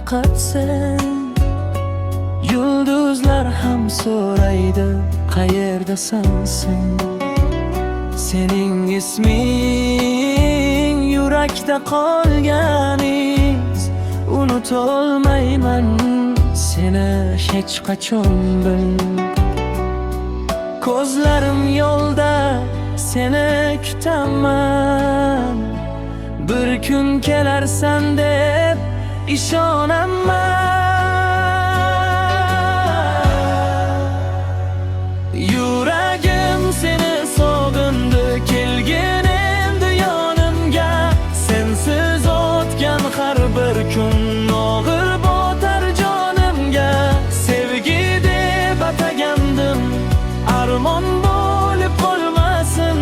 faqat sen. Yulduzlar ham so'raydi qayerdasan sen. Sening isming yurakda qolganiz, unutolmayman seni hech qachon bil. Ko'zlarim yo'lda seni kutaman, bir kun kelarsan deb ishonaman. Yuragim seni sog'indi, kelgin endi yonimga. Sensiz o'tgan har bir kun og'ir botar jonimga. Sevgi deb atagandim, armon bo'lib qolmasin.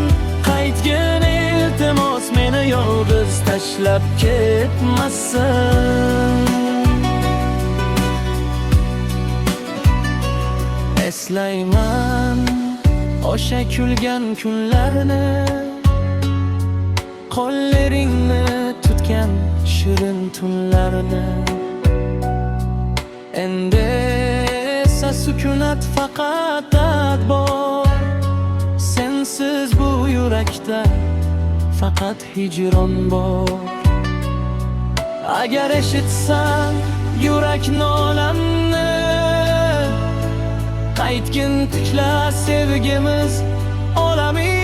Qaytgin iltimos, meni yolg'iz tashlab ketmasin. Eslayman o'sha kulgan kunlarni, qo'llaringni tutgan shirin tunlarni. Endi esa sukunat faqat bor, sensiz bu yurakda faqat hijron bor. Agar eshitsan yurak nolamni, qaytgin tikla sevgimiz olamiz.